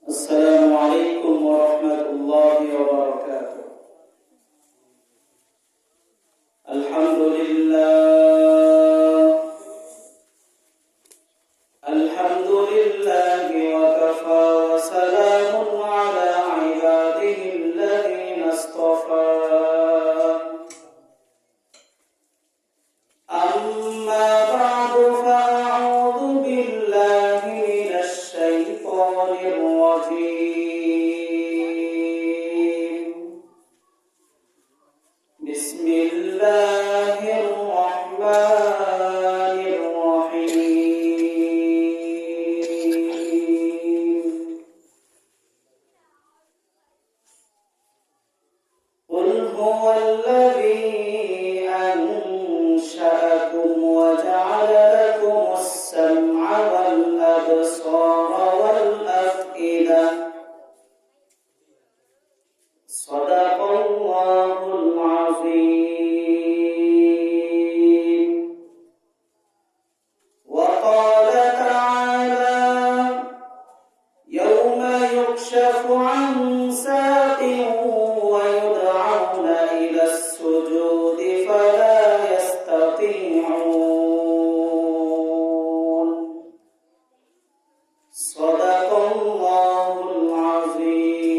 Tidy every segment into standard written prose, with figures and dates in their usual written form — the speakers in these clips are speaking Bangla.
السلام عليكم ورحمة الله وبركاته. الحمد لله وكفى وسلام على عباده الذين اصطفى. أما بعد فأعوذ بالله من الشيطان الرجيم. بسم الله الرحمن الرحيم. قل هو الذي أنشأكم وجعل لكم السمع والأبصار والأفئدة. صدق الله العظيم. وقال تعالى: يوم يكشف عن ساق ويدعون إلى السجود فلا يستطيعون. صدق الله العظيم.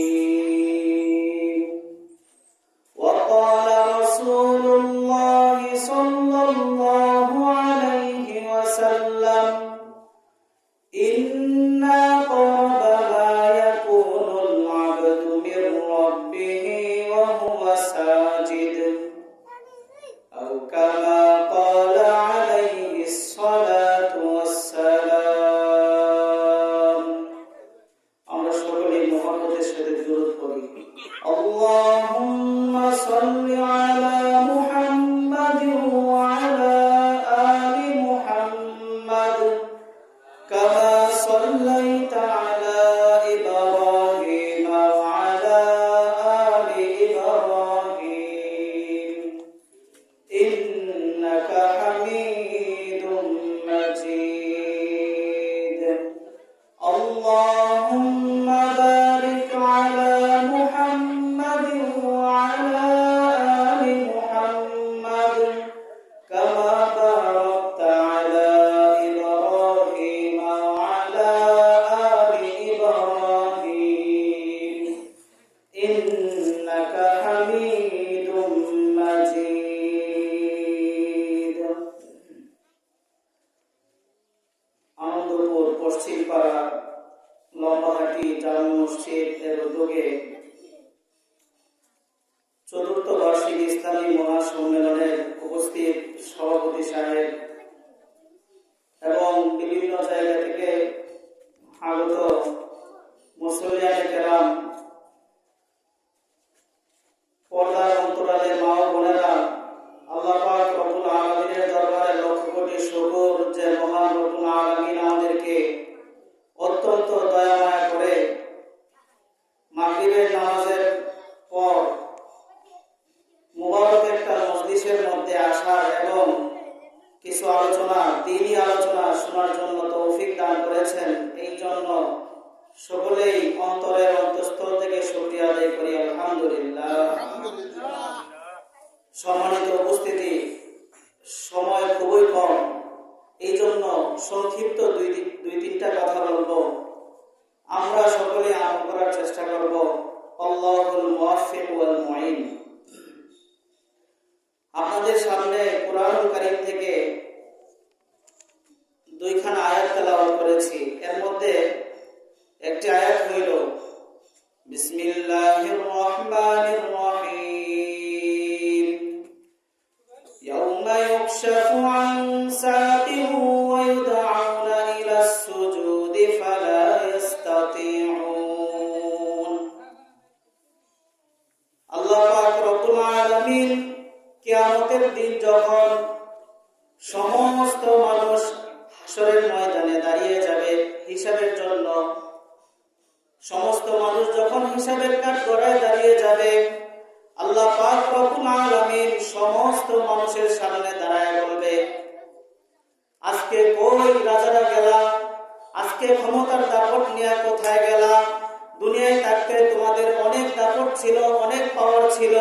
وقال رسول الله صلى الله عليه وسلم: إن أقرب ما يكون العبد من ربه وهو ساجد، أو كما قال عليه الصلاة والسلام. আমরা সকলেই মুহাম্মদের সাথে দুরূদ পড়ি। اللهم صل على محمد وعلى آل محمد كما صليت على إبراهيم وعلى آل إبراهيم إنك حميد مجيد. اللهم بارك على محمد وعلى آل محمد كما باركت على إبراهيم وعلى آل إبراهيم إنك حميد مجيد. আনন্দপুর পশ্চিমপাড়া লম্বাহাটি জামে মসজিদ এর উদ্যোগে চতুর্থ বার্ষিক ইসলামী মহাসম্মেলনের উপস্থিত সভাপতি সাহেব এবং বিভিন্ন জায়গা থেকে আগত মুসলিয়ানে কেরাম, পর্দার অন্তরালের মা ও বোনেরা, আল্লাহ পাক রব্বুল আলামিনের দরবারে লক্ষ কোটি শুকর যে মহান রব্বুল আলামিন আমাদেরকে অত্যন্ত দয়া মায়া করে মাগরিবের নামাজের পর মুবারক একটা মজলিসের মধ্যে আসার এবং কিছু আলোচনা, দ্বীনি আলোচনা শোনার জন্য তৌফিক দান করেছেন। এই জন্য সকলেই অন্তরের অন্তঃস্থল থেকে শুকরিয়া আদায় করি, আলহামদুলিল্লাহ। সম্মানিত উপস্থিতি, সময় খুবই কম, এই জন্য সংক্ষিপ্ত দুই তিনটা কথা বলবো। আমরা সকলে আমল করার চেষ্টা করব। আল্লাহুল মুওয়াফফিক ওয়াল মুঈন। আপনাদের সামনে কুরআনুল কারীম থেকে দুইখানা আয়াত তেলাওয়াত করেছি। এর মধ্যে একটি আয়াত হইল বিসমিল্লাহির রহমানির রহিম। ইয়াউমা ইউকশাফু আন সাকিন ওয়া ইউদআউনা ইলাস সুজুদি ফালা ইস্তাতিউন। আল্লাহ পাক রব্বুল আলামিন কিয়ামতের দিন যখন সমস্ত মানুষ হাসরের ময়দানে দাঁড়িয়ে যাবে হিসাবের জন্য, সমস্ত মানুষ যখন হিসাবের কাঠগড়ায় দাঁড়িয়ে যাবে, আল্লাহ পাক রব্বুল আলামিন সমস্ত মানুষের সামনে দাঁড়ায় বলবে, আজকে কই রাজারা গেলা, আজকে ক্ষমতার দাপট নিয়ে কোথায় গেলা, দুনিয়ায় থাকতে তোমাদের অনেক দাপট ছিল, অনেক পাওয়ার ছিল।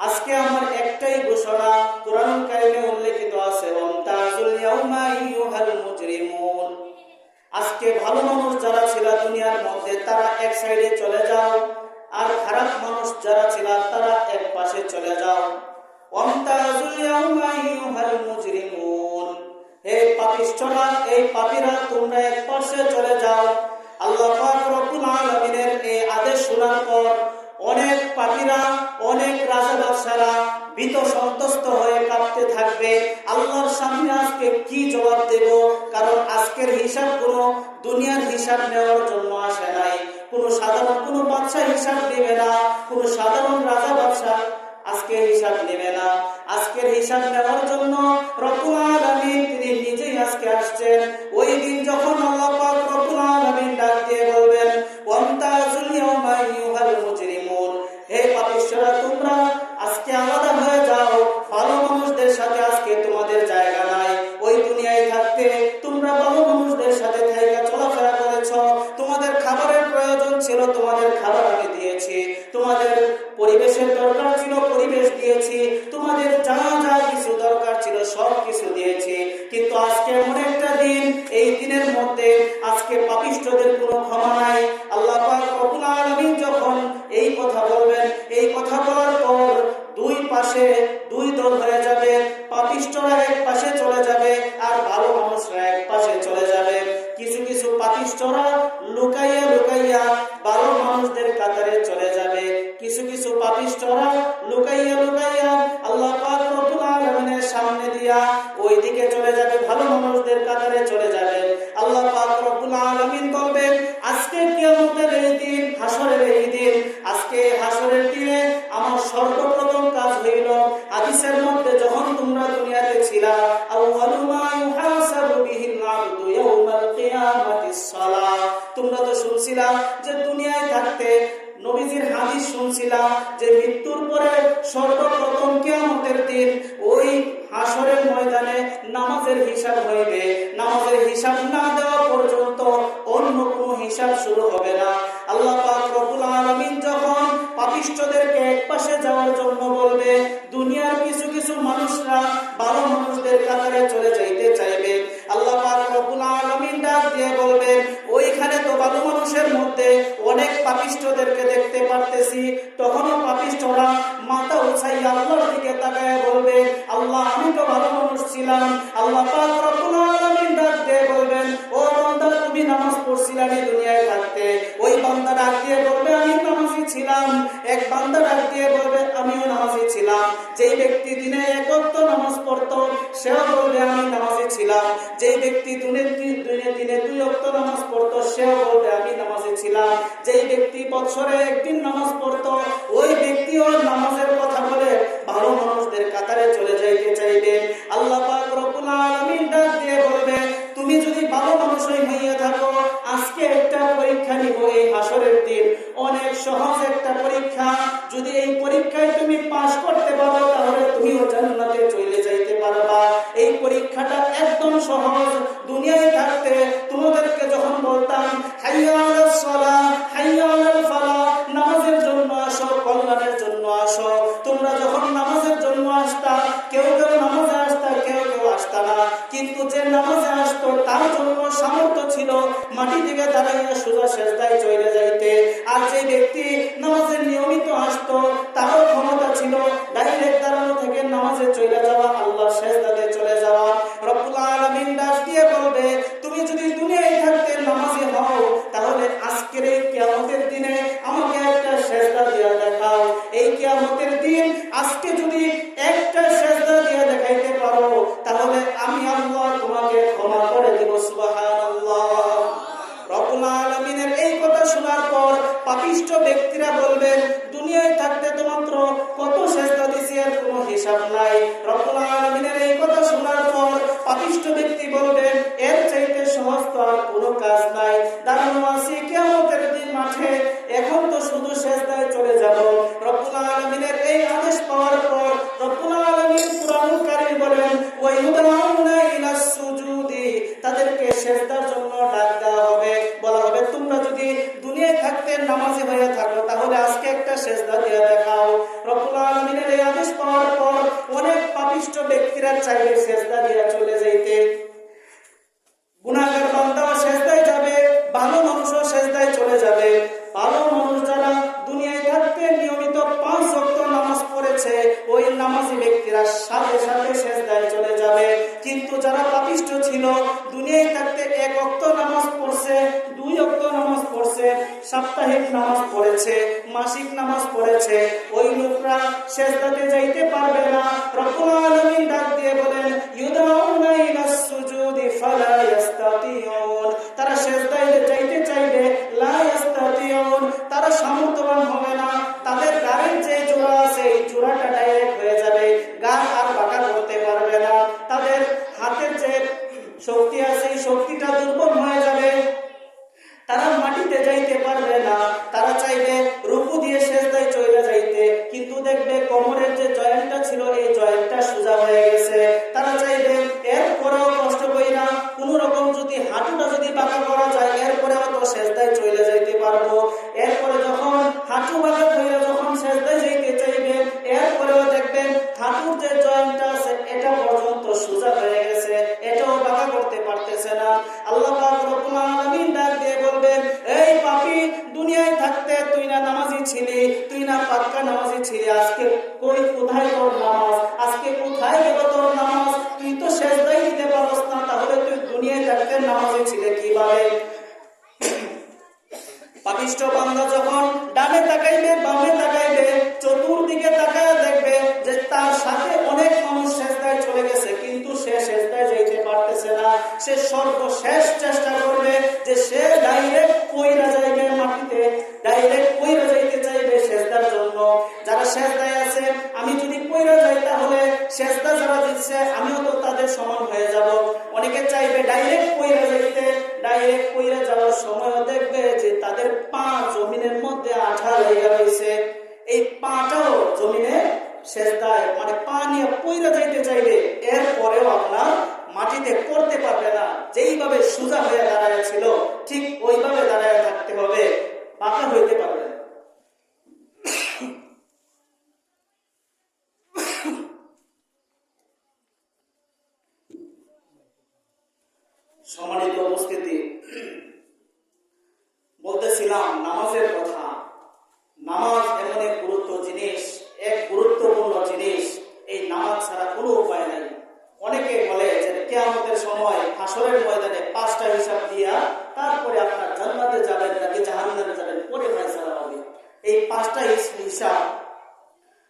আজকে আমার একটাই ঘোষণা, কোরআন কারিমে উল্লেখিত আছে, ওয়ামতাজুল ইয়াউমা আইয়ুহাল মুজরিমুন। আজকে ভালো মানুষ যারা ছিল দুনিয়ার মধ্যে তারা এক সাইডে চলে যাও, আর খারাপ মানুষ যারা ছিল তারা এক পাশে চলে যাও। ওয়ামতাজুল ইয়াউমা আইয়ুহাল মুজরিমুন, হে পাপিষ্ঠরা, এই পাপীরা, তোমরা এক পাশে চলে যাও। আল্লাহ পাক রব্বুল আলামিনের এই আদেশ শোনার পর অনেক পাপীরা, অনেক রাজা বাদশারা ভীত সন্ত্রস্ত হয়ে কাঁপতে থাকবে। আল্লাহর সামনে আজকে কি জবাব দেব? কারণ আজকের হিসাব কোনো দুনিয়ার হিসাব নেওয়ার জন্য আসে নাই। কোনো সাধারণ কোনো বাদশা হিসাব নেবে না, কোনো সাধারণ রাজা বাদশা আজকে হিসাব নেবে না। আজকের হিসাব নেওয়ার জন্য রব্বুল আলামিন তিনি নিজেই আজকে আসছেন। ওই দিন যখন আল্লাহ পাক রব্বুল আলামিন ডাক দিয়ে বলবেন, ওয়ামতাজুল ইয়াউমা আইয়ুহাল মুজরিমুন, হে পাপিষ্ঠরা, তোমরা আজকে আলাদা হয়ে যাও। ভালো মানুষদের সাথে আজকে তোমাদের জায়গা নাই। ওই দুনিয়ায় থাকতে তোমরা ভালো মানুষদের সাথে থাইকা চলাফেরা করেছো। তোমাদের খাবারের প্রয়োজন ছিল, তোমাদের খাবার আমি দিয়েছি। তোমাদের পরিবেশের দরকার ছিল, পরিবেশ দিয়েছি। তোমাদের যা যা কিছু দরকার ছিল সব কিছু দিয়েছি। কিন্তু আজকে এমন একটা দিন, এই দিনের মধ্যে আজকে পাপিষ্ঠদের কোনো ক্ষমা নাই। আল্লাহ পাক রব্বুল আলামিন যখন এই কথা বলবেন, এই কথা বলার পর দুই পাশে দুই দল হয়ে যাবে। পাপিষ্ঠরা এক পাশে চলে যাবে, আর ভালো মানুষরা এক পাশে চলে যাবে। কিছু কিছু পাপিষ্ঠরা লুকাইয়া লুকাইয়া ভালো মানুষদের কাতারে চলে যাবে। কিছু কিছু পাপিষ্ঠরা লুকাইয়া লুকাইয়া আল্লাহ পাক রব্বুল আলামিনের সামনে দিয়া ওই দিকে চলে যাবে, ভালো মানুষদের কাতারে চলে যাবে। আল্লাহ পাক রব্বুল আলামিন বলবেন, আজকে কিয়ামতের এই দিন, হাসরের এই দিন, আজকে হাসরের দিনে আমার সর্বপ্রথম কাজ হইল, হাদিসের মধ্যে যখন তোমরা দুনিয়াতে ছিলা, আউয়ালু মা ইউহাসাবু বিহিল আবদু ইয়াউমাল কিয়ামাতিস সালাহ। তোমরা তো শুনছিলা যে দুনিয়ায় থাকতে নবীজির হাদিস শুনছিলাম যে মৃত্যুর পরে সর্বপ্রথম কিয়ামতের দিন ওই হাসরের ময়দানে নামাজের হিসাব হইবে। নামাজের হিসাব না দেওয়া পর্যন্ত অন্য কোনো হিসাব শুরু হবে না। আল্লাহ পাক রব্বুল আলামিন যখন পাপিষ্ঠদেরকে একপাশে যাওয়ার জন্য বলবে, দুনিয়ার কিছু কিছু মানুষরা ভালো মানুষদের কাতারে চলে যাইতে চাইবে। আল্লাহ পাক রব্বুল আলামিন ডাক দিয়ে বলবে, ওইখানে তো ভালো মানুষের মধ্যে অনেক পাপিষ্ঠদেরকে দেখতে পারতেছি। তখনও পাপিষ্ঠরা মাথা উঠাইয়া আল্লাহর দিকে তাকায় বলবে, আল্লাহ, আমি তো ভালো মানুষ ছিলাম। আল্লাহ পাক রব্বুল আলামিন ডাক দিয়ে বলবেন, ও বান্দা, তুমি নামাজ পড়ছিলা দুনিয়ায় থাকতে? ওই বান্দা ডাক দিয়ে বলবে, আমি নামাজি ছিলাম। এক বান্দা ডাক দিয়ে বলবে, আমিও নামাজি ছিলাম। যেই ব্যক্তি দিনে এক ওয়াক্ত নামাজ পড়তো সেও বলবে, আমি নামাজি ছিলাম। যেই ব্যক্তি দিনে দিনে দুই ওয়াক্ত নামাজ পড়তো সেও বলবে, আমি নামাজি ছিলাম। যেই ব্যক্তি বছরে একদিন নামাজ পড়তো ওই ব্যক্তিও নামাজের কথা বলে ভালো মানুষদের কাতারে চলে যাইতে চাইবে। আল্লাহ পাক রব্বুল আলামিন ডাক দিয়ে বলবে, তুমি যদি ভালো মানুষ হইয়া থাকো, আজকে একটা পরীক্ষা নিব এই হাসরের দিন, অনেক সহজ একটা পরীক্ষা। যদি এই পরীক্ষায় তুমি পাস করতে পারো তাহলে তুমিও জান্নাতে চলে যাইতে পারবা। এই পরীক্ষাটা একদম সহজ। দুনিয়ায় থাকতে তোমাদেরকে যখন বলতাম, হাইয়া আলাস সালাহ, হাইয়া আলাল ফালাহ, নামাজের জন্য আসো, কল্যাণের জন্য আসো, তোমরা যখন নামাজের জন্য আসতা, কেউ কেউ নামাজে আসতা, কেউ কেউ আসতা না। কিন্তু যে নামাজে আসতো তার জন্য সামর্থ্য ছিল মাটি থেকে দাঁড়াইয়া সোজা সেজদায় চলে যাইতে। আর যে ব্যক্তি নামাজে নিয়মিত আসতো তারও ক্ষমতা ছিল ডাইরেক্ট দাঁড়ানো থেকে নামাজে চলে যাওয়া, আল্লাহর সেজদাতে চলে যাওয়া। রব্বুল আলামিন ডাক দিয়ে বলবে, তুমি যদি দুনিয়ায় থাকতে নামাজি হও তাহলে আজকের এই কিয়ামতের দিনে আমাকে একটা সেজদা দিয়ে দেখাও। এই কিয়ামতের দিন আজকে যদি একটা সেজদা দিয়ে দেখাইতে পারো তাহলে আমি আল্লাহ তোমাকে ক্ষমা করে দেব। সুবহানাল্লাহ। রব্বুল আলামিনের এই কথা শোনার পর পাপিষ্ঠ ব্যক্তিরা বলবেন, দুনিয়ায় থাকতে তো মাত্র কত সেজদা দিছি, এর কোনো হিসাব নাই। রব্বুল আলামিনের এই কথা শোনার পর পাপিষ্ঠ ব্যক্তি বলবেন, এর চাইতে সহজ তো আর কোনো কাজ নাই। দাঁড়ানো আছি কিয়ামতের দিন মাঠে, এখন তো শুধু সেজদায় চলে যাব। রব্বুল আলামিনের এই আদেশ পাওয়ার পর রব্বুল আলামিন কুরআনুল কারীম বলেন, ওয়া ইউদাউনা ইলাস সুজুদি, তাদেরকে সেজদার জন্য ডাক দেওয়া হবে। বলা হবে, তোমরা যদি দুনিয়ায় থাকতে থাকতে নামাজি হয়ে থাকো, তাহলে আজকে একটা সেজদা দিয়ে দেখাও। রব্বুল আলামিনের এই আদেশ পাওয়ার পর অনেক পাপিষ্ঠ ব্যক্তিরা চাইবে সেজদা দিয়ে চলে যাইতে। গুনাহগার বান্দাও সেজদায় যাবে, ভালো মানুষও সেজদায় চলে যাবে। ভালো মানুষ যারা দুনিয়ায় থাকতে নিয়মিত 5 ওয়াক্ত নামাজ পড়েছে, ওই নামাজি ব্যক্তিরা সাথে সাথে সেজদায় চলে যাবে। কিন্তু যারা পাপিষ্ঠ ছিল, দুনিয়ায় থাকতে 1 ওয়াক্ত নামাজ পড়ছে, 2 ওয়াক্ত নামাজ পড়ছে, সাপ্তাহিক নামাজ পড়েছে, মাসিক নামাজ পড়েছে, ওই লোকরা সেজদাতে যাইতে পারবে না। রব্বুল আলামিন ডাক দিয়ে বলেন, ইউদাউনা ইলাস সুজুদি ফালা ইস্তাতিউন, তারা সেজদায় যাইতে চাইবে, লা ইস্তাতিউন, তারা সামর্থ্যবান হবে না। তাদের গায়ের যে জোড়া আছে, এই জোড়াটা ডাইরেক্ট হয়ে যাবে, গা আর বাঁকা করতে পারবে না। তাদের হাতের যে শক্তি আছে, এই শক্তিটা দুর্বল হয়ে যাবে, তারা মাটিতে যাইতে পারবে না। তারা চাইবে রুকু দিয়ে সেজদায় চলে যাইতে, কিন্তু দেখবে কোমরের যে জয়েন্টটা ছিল, এই জয়েন্টটা সোজা হয়ে গেছে। তারা চাইবে এরপরেও কষ্ট কইরা কোন রকম যদি হাঁটুটা যদি বাঁকা করা যায়, এরপরেও তো সেজদায় চলে যাইতে পারবো। এরপরে যখন হাঁটু বাঁকা কইরা যখন সেজদায় যাইতে চাইবে, এরপরেও দেখবেন হাঁটুর যে জয়েন্টটা আছে, এটা পর্যন্ত সোজা হয়ে গেছে, এটাও বাঁকা করতে পারতেছে না। আল্লাহ পাক রব্বুল আলামিন ডাক দিয়ে বলবেন, এই পাপী, দুনিয়ায় থাকতে তুই না নামাজি ছিলি, তুই না পাক্কা নামাজি ছিলি, আজকে কোথায় তোর নামাজ? আজকে কোথায় গেল তোর নামাজ? তুই তো সেজদাই দিতে পারস না, তাহলে তুই দুনিয়ায় থাকতে নামাজি ছিলে কিভাবে? পাপিষ্ঠ বান্দা যখন ডানে তাকাইবে, বামে তাকাইবে, চতুর্দিকে তাকায় দেখবে যে তার সাথে অনেক মানুষ সেজদায় চলে গেছে, কিন্তু সে সেজদায় যাইতে পারতেছে না। সে সর্বশেষ চেষ্টা করবে যে সে ডাইরেক্ট পইরা যাইবে মাটিতে, ডাইরেক্ট পইরা যাইতে চাইবে সেজদার জন্য। যারা সেজদায় আছে, আমি যদি পইরা যাই তাহলে সেজদা যারা দিচ্ছে আমিও তো তাদের সমান হয়ে যাব। অনেকে চাইবে ডাইরেক্ট পইরা যাইতে, ডাইরেক্ট পইরা যাওয়ার সময়ও দেখবে যে তাদের পা জমিনের মধ্যে আঠা লেগে রয়েছে, এই পাটাও জমিনে সেজদায় মানে পা নিয়ে পইরা যাইতে চাইবে, এরপরেও আপনার মাটিতে পড়তে পারবে না। যেইভাবে সোজা হয়ে দাঁড়ায় ছিল, ঠিক ওইভাবে দাঁড়ায় থাকতে হবে, বাঁকা হইতে পারবে না। সম্মানিত উপস্থিতি, বলতেছিলাম নামাজের কথা। নামাজ এমন এক গুরুত্বপূর্ণ জিনিস, এই নামাজ ছাড়া কোনো উপায় নাই। অনেকে বলে যে কিয়ামতের সময় হাসরের ময়দানে 5টা হিসাব দিয়া তারপরে আপনার জান্নাতে যাবেন নাকি জাহান্নামে যাবেন, পরে ফয়সালা হবে। এই 5টা হিসাব,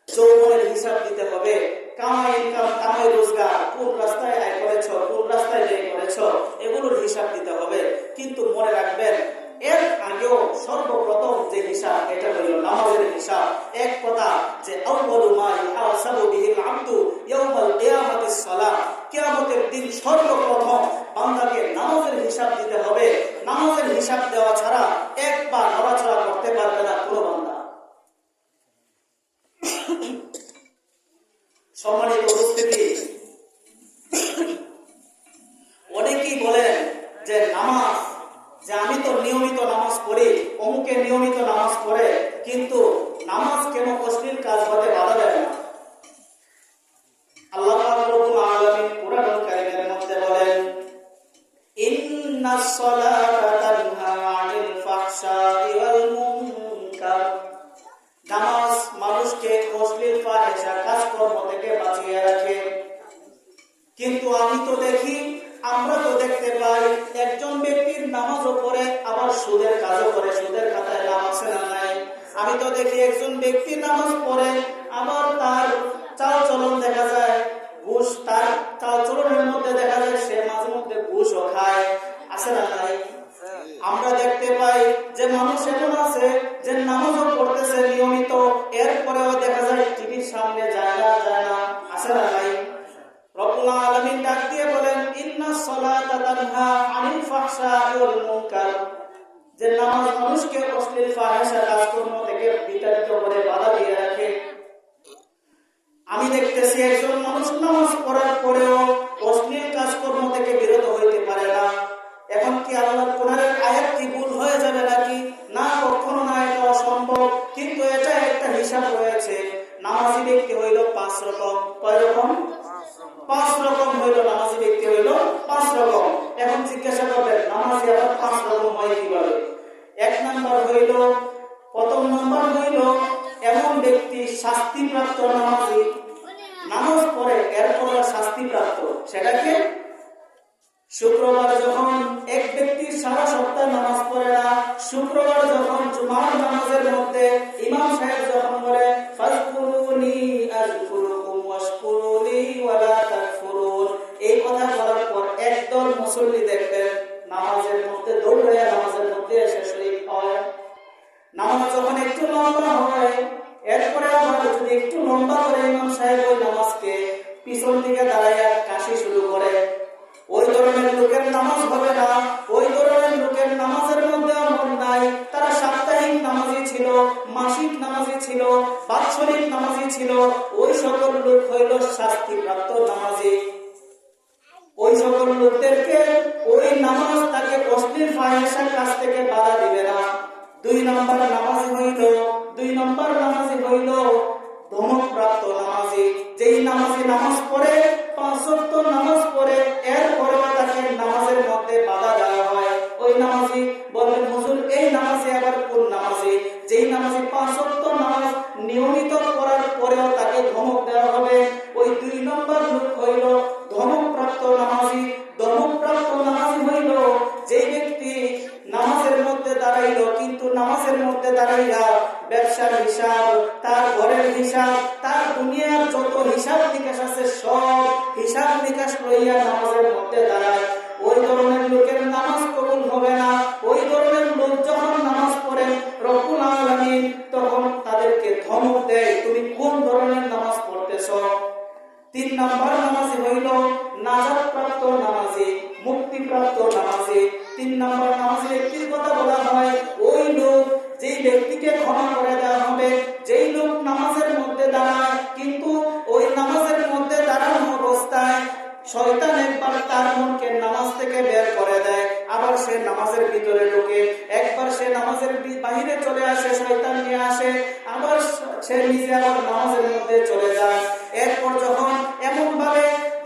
যৌবনের হিসাব দিতে হবে, কামাই রোজগার, কোন রাস্তায় আয় করেছ, কোন রাস্তায় ব্যয় করেছ, এগুলোর হিসাব দিতে হবে। কিন্তু মনে রাখবেন, এর আগেও সর্বপ্রথম যে হিসাব, এটা হইল নামাজের হিসাব। এক কথা যে আউয়ালু মা ইউহাসাবু বিহিল আবদু ইয়াউমাল কিয়ামাতিস সালাহ, কিয়ামতের দিন সর্বপ্রথম বান্দাকে নামাজের হিসাব দিতে হবে। নামাজের হিসাব দেওয়া ছাড়া একবার নড়াচড়া করতে পারবে না কোনো বান্দা। সম্মানিত উপস্থিতি, অনেকেই বলেন যে নামাজ, যে আমি তো নিয়মিত নামাজ পড়ি, অমুকে নিয়মিত নামাজ পড়ে, কিন্তু নামাজ কেন অশ্লীল কাজ হতে বাধা দেয় না? আল্লাহ পাক রব্বুল আলামিন কুরআনুল কারীমের মধ্যে বলেন, ইন্নাস সালাতা তানহা আনিল ফাহশাই ওয়াল মুনকার, নামাজ মানুষকে অশ্লীল ফাহিশা কাজকর্ম থেকে বাঁচিয়ে রাখে। কিন্তু আমরা তো দেখতে পাই একজন ব্যক্তির নামাজও পড়ে, আবার সুদের কাজও করে, সুদের খাতায় নাম আছে না নাই? আমি তো দেখি একজন ব্যক্তি নামাজ পড়ে, আবার তার চাল চলন দেখা যায় ঘুষ, তার চাল চলনের মধ্যে দেখা যায় সে মাঝে মধ্যে ঘুষও খায়, আছে না নাই? আমরা দেখতে পাই যে মানুষ এমন আছে যে নামাজও পড়তেছে নিয়মিত, এরপরেও দেখা যায় টিভির সামনে যায় না, আছে না নাই? রব্বুল আলামিন ডাক দিয়ে বলেন, ইন্নাস সালাতা তানহা আনিল ফাহশাই ওয়াল মুনকার, যে নামাজ মানুষকে অশ্লীল ফাহিশা কাজকর্ম থেকে বিতাড়িত করে বাধা দিয়ে রাখে। আমি দেখতেছি একজন মানুষ নামাজ পড়ার পরেও অশ্লীল কাজকর্ম থেকে বিরত হইতে পারে না। এখন কি আল্লাহর কোরআনের আয়াত কি ভুল হয়ে যাবে নাকি? না, কখনো না। রকম। কয় রকম? 5 রকম হইল নামাজি ব্যক্তি হইল 5 রকম। এখন জিজ্ঞাসা করবেন নামাজি আবার 5 রকম হয় কিভাবে? এক নাম্বার হইল, প্রথম নাম্বার হইল এমন ব্যক্তি শাস্তিপ্রাপ্ত নামাজি, নামাজ পড়ে এরপর শাস্তিপ্রাপ্ত। সেটাকে শুক্রবার যখন এক ব্যক্তি সারা সপ্তাহ নামাজ পড়ে না, শুক্রবার যখন জুমার নামাজের মধ্যে ইমাম সাহেব যখন বলে ফাজকুরুনি আযকুরুকুম ওয়াশকুরুলি ওয়ালা তাকফুরুন, এই কথা বলার পর একদল মুসল্লি দেখবেন নামাজের মধ্যে দৌড়ে নামাজের মধ্যে এসে শরীক হয়। নামাজ যখন একটু লম্বা হয়, এরপরে আবার যদি একটু লম্বা করে ইমাম সাহেব ওই নামাজকে পিছন দিকে দাঁড়াইয়া কাশি শুরু করে, ওই ধরনের লোকের নামাজ হবে না। ওই ধরনের লোকের নামাজের মধ্যে আমল নাই। তারা সাপ্তাহিক নামাজি ছিল, মাসিক নামাজি ছিল, বাৎসরিক নামাজি ছিল। ওই সকল লোক হইল শাস্তিপ্রাপ্ত নামাজি। ওই সকল লোকদেরকে ওই নামাজ তাকে অশ্লীল ফাহিশার কাছ থেকে বাধা দিবে না। দুই নম্বর নামাজি হইল ধমকপ্রাপ্ত নামাজি। যেই নামাজি নামাজ পড়ে, 5 ওয়াক্ত নামাজ পড়ে, এরপরেও তাকে নামাজের মধ্যে বাধা দেওয়া হয়, ওই নামাজি বলেন হুজুর এই নামাজে আবার কোন নামাজি? যেই নামাজি 5 ওয়াক্ত নামাজ নিয়মিত করার পরেও তাকে ধমক দেওয়া হবে, ওই 2 নম্বর লোক হইল ধমকপ্রাপ্ত নামাজি। ধমকপ্রাপ্ত নামাজি হইল যেই ব্যক্তি নামাজের মধ্যে দাঁড়াইল, কিন্তু নামাজের মধ্যে দাঁড়াইয়া ব্যবসার হিসাব, তার ঘরের হিসাব, তার দুনিয়ার যত হিসাব নিকাশ আছে সব হিসাব নিকাশ লইয়া নামাজের মধ্যে দাঁড়ায়, ওই ধরনের লোকের নামাজ কবুল হবে না। ওই ধরনের লোক যখন নামাজ পড়ে রব্বুল আলামিন তখন তাদেরকে ধমক দেয়, তুমি কোন ধরনের নামাজ পড়তেছ? 3 নম্বর নামাজি হইল নাজাতপ্রাপ্ত নামাজি, মুক্তিপ্রাপ্ত নামাজি। 3 নম্বর নামাজি ব্যক্তির কথা বলা হয় ওই লোক যেই ব্যক্তিকে ক্ষমা করে দেওয়া হবে, যেই লোক নামাজের মধ্যে দাঁড়ায় কিন্তু ওই নামাজের মধ্যে দাঁড়ানো অবস্থায় শয়তান একবার তার মনকে নামাজ থেকে বের করে দেয়, আবার সে নামাজের ভিতরে ঢোকে, একবার সে নামাজের বাহিরে চলে আসে, শয়তান নিয়ে আসে, আবার সে নিজে আবার নামাজের মধ্যে চলে যায়। এরপর যখন এমন ভাবে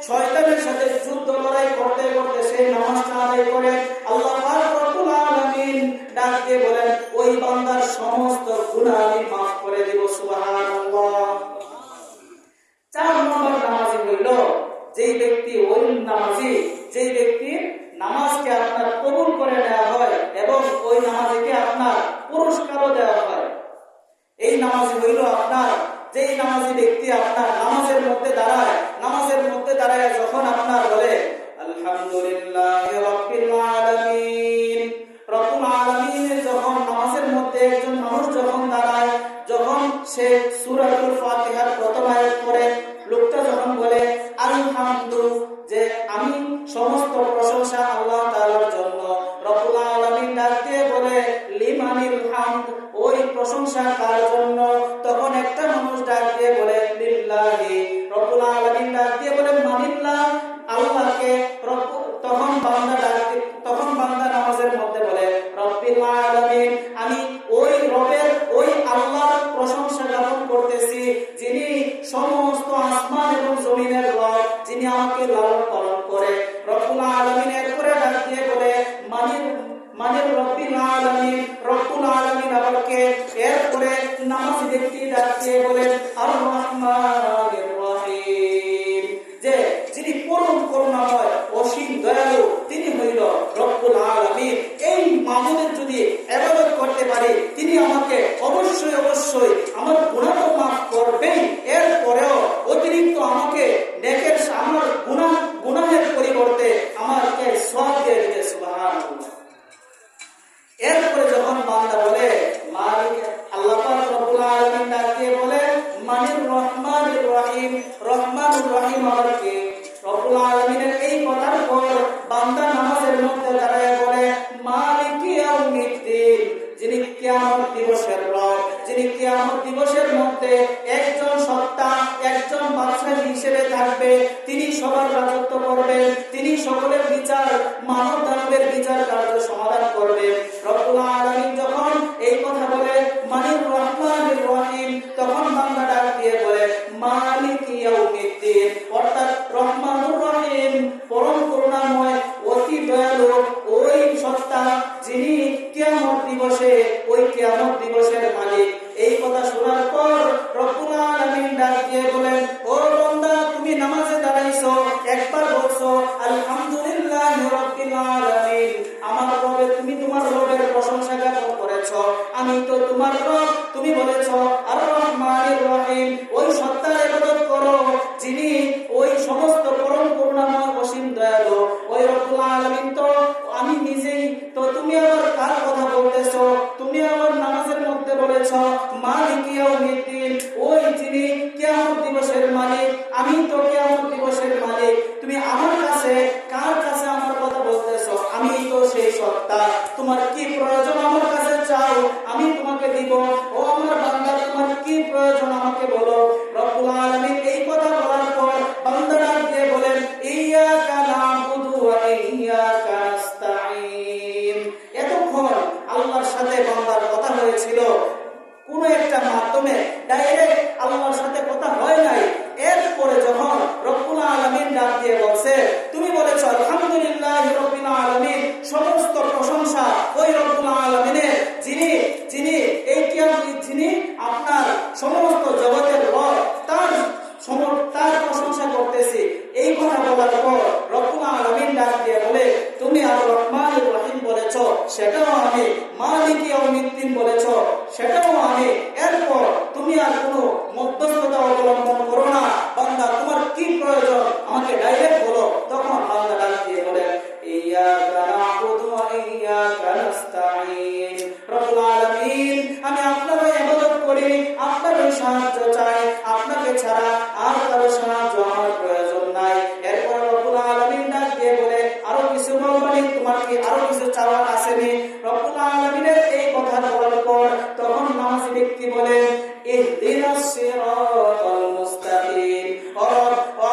শয়তানের সাথে যুদ্ধ লড়াই করতে করতে সেই নামাজটা আদায় করে, আল্লাহ পাক রব্বুল আলামিন ডাক দিয়ে বলেন ওই বান্দার সমস্ত গুনাহ আমি মাফ করে দেব। সুবহানাল্লাহ। 4 নম্বর নামাজি হইল যেই ব্যক্তি যেই ব্যক্তির নামাজকে আপনার কবুল করে নেওয়া হয় এবং ওই নামাজকে আপনার পুরস্কারও দেওয়া হয়। এই নামাজি হইল আপনার যেই নামাজি ব্যক্তি আপনার নামাজের মধ্যে দাঁড়ায় যখন আপনার বলে আলহামদুলিল্লাহি রাব্বিল আলামিন, রব্বুল আলামিনের যখন নামাজের মধ্যে একজন মানুষ যখন দাঁড়ায়, যখন সে সূরাতুল ফাতিহার প্রথম আয়াত পড়ে, লোকটা যখন বলে আলহামদু, যে আমি সমস্ত প্রশংসা আল্লাহ তাআলার জন্য, রব্বুল আলামিন ডাক দিয়ে বলে লিমানিল হামদ, ওই প্রশংসা কার জন্য? তখন একটা মানুষ ডাক দিয়ে বলে লিল্লাহি, রব্বুল আলামিন ডাক দিয়ে বলে মানিল্লাহ, আল্লাহকে। তখন বান্দা নামাজের মধ্যে বলে রব্বিল আলামিন, আমি ওই রবের ওই আল্লাহর প্রশংসা জ্ঞাপন করতেছি যিনি সমস্ত আসমান এবং জমিনের রব, যিনি আমাকে লালন পালন করে। রব্বুল আলামিন এরপরে ডাক দিয়ে বলে মানির রব্বিল আলামিন, রব্বুল আলামিন আবারকে। এরপরে নামাজি ব্যক্তি ডাক দিয়ে বলে আর রহমানির রহিম, যে যিনি পরম করুণাময় অসীম দয়ালু, তিনি হইল রব্বুল আলামিন। এই মাবুদের যদি ইবাদত করতে পারি, তিনি আমাকে অবশ্যই আমার গুনাহ মাফ করবেন, এরপরেও অতিরিক্ত আমাকে নেকের আমার গুনাহের পরিবর্তে আমাকে সওয়াব দিয়ে দিবে। সুবহানাল্লাহ। এরপরে যখন বান্দা বলে মালিক, আল্লাহ পাক রব্বুল আলামিন ডাক দিয়ে বলে মানির রহমানির রহিম, রহমানুর রহিম আমাকে। রব্বুল আলামিনের এই কথার পর বান্দা নামাজের মধ্যে দাঁড়ায় বলে মালিকি ইয়াউমিদ্দিন, যিনি কিয়ামত দিবসের রব, যিনি কিয়ামত দিবসের মধ্যে একজন সত্তা, একজন বাদশা হিসেবে থাকবে, তিনি সবার রাজত্ব করবেন, তিনি সকলের বিচার, মানব দানবের বিচার কার্য সমাধান করবেন। রব্বুল আলামিন যখন এই কথা বলে মানির রহমানির রহিম, তখন বান্দা ডাক দিয়ে বলে মালিকি দিবসে, ওই কিয়ামত দিবসের মালিক। এই কথা শোনার পর রব্বুল আলামিন ডাক দিয়ে বলেন, ও বান্দা, তুমি নামাজে দাঁড়াইছো, একবার বলছো আলহামদুলিল্লাহি রাব্বিল আলামিন, আমার রবে, তুমি তোমার রবের প্রশংসা জ্ঞাপন করেছো, আমি তো তোমার রব। তুমি বলেছো আর রহমানির রহিম, ওই সত্তার ইবাদত করো যিনি ওই সমস্ত পরম করুণাময় অসীম দয়ালু, ওই রব্বুল আলামিন তো আমি নিজেই। তো তুমি আবার কার কথা বলতেছো? তুমি আবার নামাজের মধ্যে বলেছো মালিক ইয়াউমিদ্দিন, ওই যিনি কিয়ামত দিবসের মালিক, আমি তো কিয়ামত দিবসের মালিক। তুমি আমার কাছে, কার কাছে আমার কথা বলতেছো? আমি তো সেই সত্তা। তোমার কি প্রয়োজন আমার কাছে চাও, আমি তোমাকে দিব। ও আমার বান্দা, তোমার কি প্রয়োজন আমাকে বলো। রব্বুল আলামিন এই কথা বলার পর বান্দা ডাক দিয়ে বলেন, ইয়াকা না'বুদু ওয়া ইয়াকা নাস্তাঈন। এতক্ষণ আল্লাহর সাথে বান্দার কথা হয়েছিল কোন একটা মাধ্যমে, ডাইরেক্ট আল্লাহর সাথে কথা হয় নাই। এরপরে যখন রব্বুল আলামিন ডাক দিয়ে বলছে, তুমি বলেছো আলহামদুলিল্লাহি রাব্বিল আলামিন, সমস্ত প্রশংসা ওই রব্বুল আলামিনের, যিনি যিনি এই কিয়ামত, যিনি আপনার সমস্ত জগতের রব, তার প্রশংসা করতেছি। এই কথা বলার পর রব্বুল আলামিন ডাক দিয়ে বলে, তুমি আর রহমানির রহিম বলেছো, সেটাও আমি। মালিক ইয়াউমিদ্দিন বলেছো, সেটাও আমি। এরপর তুমি আর কোনো মধ্যস্থতা অবলম্বন করো না। বান্দা, তোমার কি প্রয়োজন আমাকে ডাইরেক্ট বলো। তখন বান্দা ডাক দিয়ে বলে, ইয়াকা না'বুদু ওয়া ইয়াকা নাস্তাঈন। রব্বুল আলামিন, আমি আপনার ইবাদত করি, আপনার সাহায্য চাই, আপনাকে ছাড়া আর কারো সাহায্য আমার প্রয়োজন নাই। এরপর রব্বুল আলামিন ডাক দিয়ে বলে, আরো কিছু বলবানি? তোমার কি আরো কিছু চাওয়ার আসেনি? রব্বুল আলামিনের এই কথা বলার পর তখন নামাজি ব্যক্তি বলে, ইহদিনাস সিরাতাল মুস্তাকিম। ও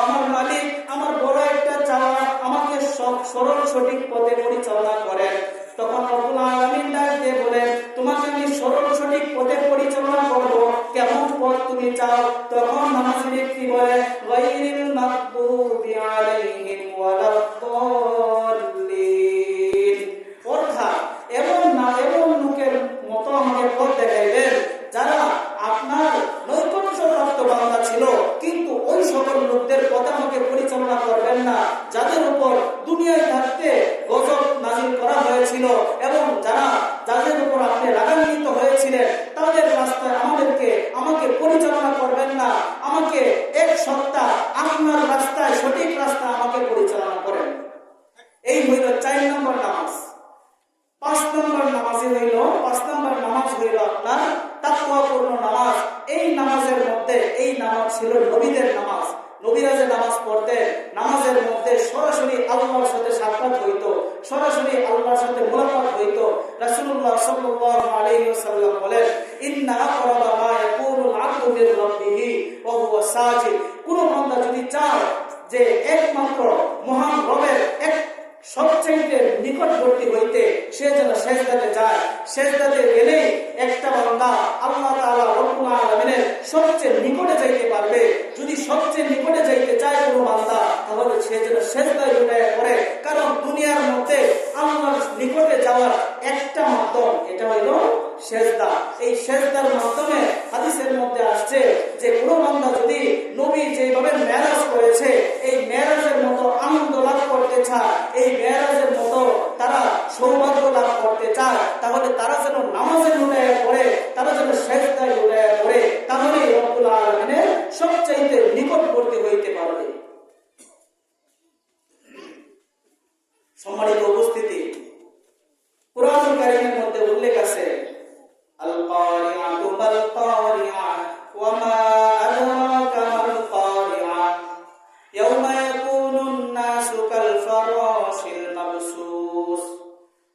আমার মালিক, আমার বড় একটা চাওয়া, আমাকে সরল সঠিক পথে পরিচালনা করেন। তখন রব্বুল আলামিন ডাক দিয়ে বলেন, তোমাকে আমি সরল সঠিক পথে পরিচালনা করব, কেমন পথ তুমি চাও? তখন নামাজি ব্যক্তি বলে, গায়রিল মাগদুবি আলাইহিম ওয়ালাদ-দাল্লিন। অর্থাৎ এমন লোকের মতো আমাকে পথ দেখাইবেন যারা আপনার নৈকট্যপ্রাপ্ত বান্দা ছিল, কিন্তু ওই সকল লোকদের পথে আমাকে পরিচালনা করবেন না যাদের উপর দুনিয়ায় থাকতে গজব নাযিল করা হয়েছিল, এবং যাদের উপর আপনি রাগান্বিত হয়েছিলেন, তাদের রাস্তায় আমাকে পরিচালনা করবেন না। আমাকে এক সত্তা, আপনার রাস্তায়, সঠিক রাস্তা আমাকে পরিচালনা করেন। এই হইল 4 নম্বর নামাজ। 5 নম্বর নামাজ হইল আপনার তাকওয়াপূর্ণ নামাজ। এই নামাজের মধ্যে, এই নামাজ ছিল নবীদের নামাজ। নবীরা যে নামাজ পড়তেন, নামাজের মধ্যে সরাসরি আল্লাহর সাথে সাক্ষাৎ হইতো, সরাসরি আল্লাহর সাথে মুলাকাত হইতো। রাসূলুল্লাহ সাল্লাল্লাহু আলাইহি ওয়াসাল্লাম বলেন, ইন্না আকরাবা মা ইয়াকুনুল আবদু মির রাব্বিহি ওয়া হুয়া সাজিদ। কোন বান্দা যদি চায় যে একমাত্র মহান রবের সবচেয়ে নিকটবর্তী হইতে, সে যেন সেজদাতে যায়। সেজদাতে গেলেই একটা বান্দা আল্লাহ তাআলা রব্বুল আলামিনের সবচেয়ে নিকটে যাইতে পারবে। যদি সবচেয়ে নিকটে যাইতে চায় কোনো বান্দা, তাহলে সে যেন সেজদায় লুটাইয়া পড়ে। কারণ দুনিয়ার মধ্যে আল্লাহর নিকটে যাওয়ার একটা মাধ্যম, এটা হইল সেজদা। এই সেজদার মাধ্যমে হাদিসের মধ্যে আসছে যে কোনো বান্দা যদি নবী যেভাবে মেরাজ করেছে, এই মেরাজের মতো আনন্দ লাভ করতে চায়, এই মেরাজের মতো তারা সৌভাগ্য লাভ করতে চায়, তাহলে তারা যেন নামাজে লুটাইয়া পড়ে, তারা যেন সেজদায় লুটাইয়া পড়ে, তাহলে রব্বুল আলামিনের সবচাইতে নিকটবর্তী হইতে পারবে। সম্মানিত উপস্থিতি, কুরআনুল কারীমের মধ্যে উল্লেখ আছে, আল কারিআতু মাল কারিআ ওয়া মা আদরাকা মাল কারিআ ইয়াওমা ইয়াকুনুন নাসু কাল ফারাশিল মাবসুস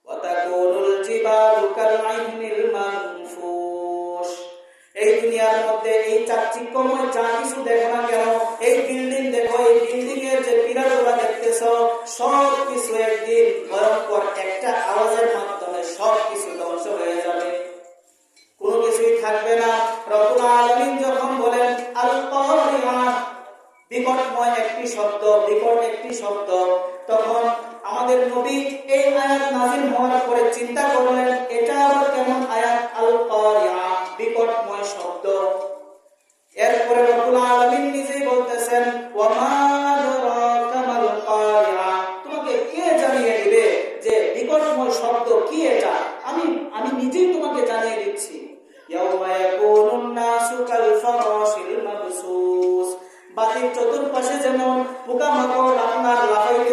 ওয়া তাকুনুল জিবালু কাল আইনিল মানফুশ। এই দুনিয়ার মধ্যে এই চাকচিক্যময় যা কিছু দেখো না কেন, এই বিল্ডিং দেখো, এই বিল্ডিং এর যে পিলারগুলো দেখতেছো, সব কিছু একদিন ভয়ঙ্কর একটা আওয়াজের মাধ্যমে সব কিছু ধ্বংস হয়ে যাবে, কোনো কিছুই থাকবে না। রব্বুল আলামিন যখন বলেন আল কারিআ, বিকটময় একটি শব্দ, বিকট একটি শব্দ, তখন আমাদের নবী এই আয়াত নাযিল হওয়ার পরে চিন্তা করলেন, এটা আবার কেমন জানিয়ে দিচ্ছি, ইয়াউমা ইয়াকুনুন নাসু কাল ফারাশিল মাবসুস, বাতির চতুর্পাশে যেমন পোকামাকড় আপনার লাফাইতে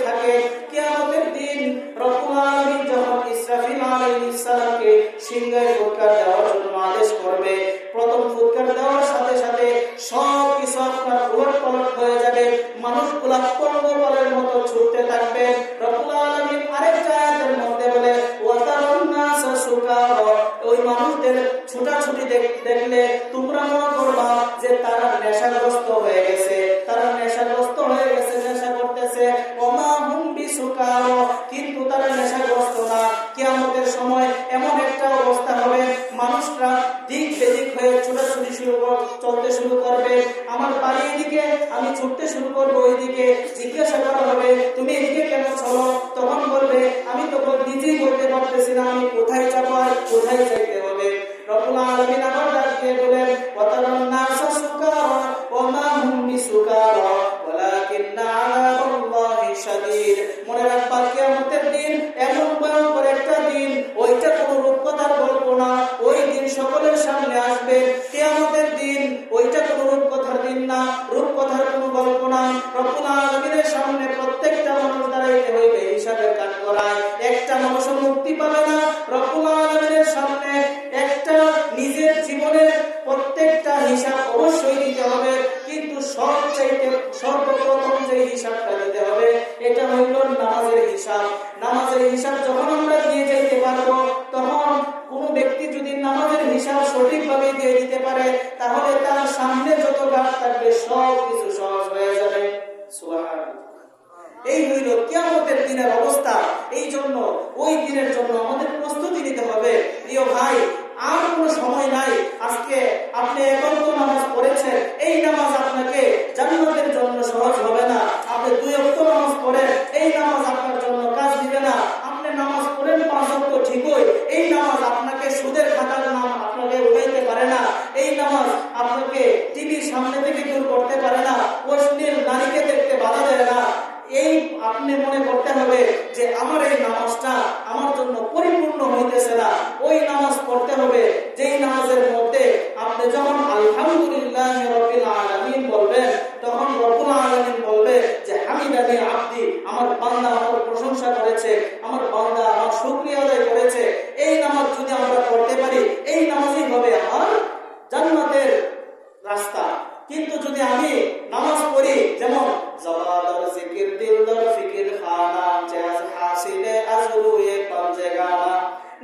থাকে, কিয়ামতের দিন রব্বুল আলামিন যখন ইসরাফিল আলাইহিস সালামকে সিংহায় ফুৎকার দেওয়ার জন্য আদেশ করবে, প্রথম ফুৎকার দেওয়ার সাথে সাথে সব কিছু আপনার উলটপালট হয়ে যাবে, মানুষগুলা পঙ্গপালের মতো ছুটতে থাকবে। রব্বুল আলামিন আরেক আয়াতের মধ্যে বলে, ওয়াতারুন নাসা সুকারা, ওই মানুষদের ছুটাছুটি দেখলে তোমরা মনে করবা যে তারা নেশাগ্রস্ত হয়ে গেছে, নেশা করতেছে। ওমা হুম বিসুকারা, কিন্তু তারা নেশাগ্রস্ত না। কিয়ামতের সময় এমন একটা অবস্থা হবে, মানুষরা দিক বেদিক হয়ে চলতে শুরু করবে। আমার বাড়ি এদিকে, আমি ছুটতে শুরু করবো ওইদিকে, জিজ্ঞাসা করা হবে তুমি এদিকে কেন চলো? তখন বলবে আমি তো নিজেই বলতে পারতেছি না আমি কোথায় যাবো আর কোথায় যাইতে হবে। রব্বুল আলামিন আবার ডাক দিয়ে বলেন, ওয়াতারান নাসা সুকারা ওমা হুম বিসুকারা ওয়ালাকিন্না আযাবাল্লাহি শাদীদ। মনে রাখবা কিয়ামতের দিন এমন ভয়ঙ্কর একটা দিন, ওইটা কোনো রূপকথার গল্প না, ওই দিন সকলের সামনে আসবে। কিয়ামতের দিন ওইটা কোনো রূপকথার দিন না, রূপকথার কোনো গল্প না। রব্বুল আলামিনের সামনে প্রত্যেকটা মানুষ দাঁড়াইতে হইবে হিসাবের কাজ করায়, একটা মানুষও মুক্তি পাবে না। রব্বুল আলামিনের সামনে একটা নিজের জীবনের প্রত্যেকটা হিসাব অবশ্যই দিতে হবে, কিন্তু সর্বপ্রথম যে হিসাবটা দিতে হবে এটা হইল নামাজের হিসাব। নামাজের হিসাব যখন আমরা দিয়ে যাইতে পারবো, তখন কোনো ব্যক্তি যদি নামাজের হিসাব সঠিকভাবে দিয়ে দিতে পারে, তাহলে তার সামনে যত কাজ থাকবে সব কিছু সহজ হয়ে যাবে। সুবহানাল্লাহ। এই হইল কিয়ামতের দিনের অবস্থা। এই জন্য ওই দিনের জন্য আমাদের প্রস্তুতি নিতে হবে। প্রিয় ভাই, আর কোনো সময় নাই। আজকে আপনি একান্ত নামাজ পড়েছেন, এই নামাজ আপনাকে জান্নাতের জন্য সহজ হবে না। আপনি 2 ওয়াক্ত নামাজ পড়েন, এই নামাজ আপনার জন্য কাজ দিবে না। আপনি নামাজ পড়েন 5 ওয়াক্ত ঠিকই, এই নামাজ আপনাকে সুদের খাতার নাম আপনাকে উঠাইতে পারে না। এই নামাজ আপনাকে টিভির সামনে থেকে দূর করতে পারে না, অশ্লীল নারীকে দেখতে বাধা দেয় না। এই আপনি মনে করতে হবে যে আমার এই নামাজটা আমার জন্য পরিপূর্ণ হইতেছে না। ওই নামাজ পড়তে হবে যেই নামাজের মধ্যে আপনি যখন আলহামদুলিল্লাহি রাব্বিল আলামিন বলবেন, তখন রব্বুল আলামিন বলবে যে হামিদানি আব্দি, আমার বান্দা আমার প্রশংসা করেছে, আমার বান্দা আমার শুকরিয়া আদায় করেছে। এই নামাজ যদি আমরা পড়তে পারি, এই নামাজই হবে আমার জান্নাতের রাস্তা। কিন্তু যদি আমি নামাজ পড়ি যেমন জবাদার জিকির দিলদার ফিকির খানা জাজ হাসিলে আজরুয়ে পাঞ্জেগানা,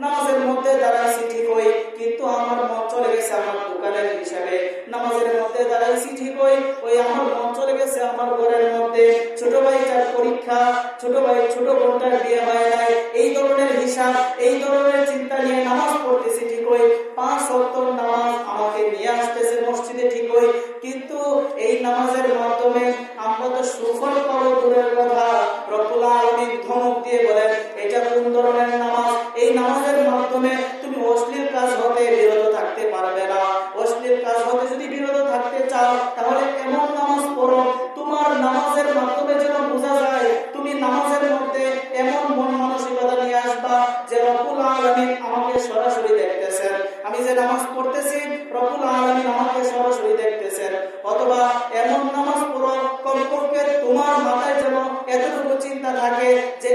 নামাজের মধ্যে দাঁড়াইছি ঠিক হই, কিন্তু আমার মন চলে গেছে আমার দোকানের হিসাবে। নামাজের মধ্যে দাঁড়াইছি ঠিক হই, ওই আমার মন চলে গেছে আমার ঘরের মধ্যে, ছোট ভাইটার পরীক্ষা, ছোট বোনটার বিয়ে হয় নাই, এই ধরনের হিসাব, এই ধরনের চিন্তা নিয়ে নামাজ পড়তেছি ঠিক হই। 5 ওয়াক্ত নামাজ আমাকে নিয়ে আসতেছে মসজিদে ঠিক হই, কিন্তু এই নামাজের মাধ্যমে আমরা তো সুফল পাবো দূরের কথা, রব্বুল আলামিন ধমক দিয়ে বলেন এটা কোন ধরনের নামাজ? এই নামাজের মাধ্যমে তুমি অশ্লীল কাজ হতে বিরত থাকতে পারবে না। অশ্লীল কাজ হতে যদি বিরত থাকতে চাও, তাহলে এমন নামাজ পড়ো তোমার নামাজের মাধ্যমে যেন বোঝা যায় তুমি নামাজের মধ্যে এমন মন মানসিকতা নিয়ে আসবা যে রব্বুল আলামিন আমাকে সরাসরি দেখতেছেন, আমি যে নামাজ পড়তেছি রব্বুল আলামিন আমাকে সরাসরি দেখতেছেন। অথবা এমন নামাজ পড়ো কমপক্ষে তোমার মাথায় যেন এতটুকু চিন্তা থাকে যে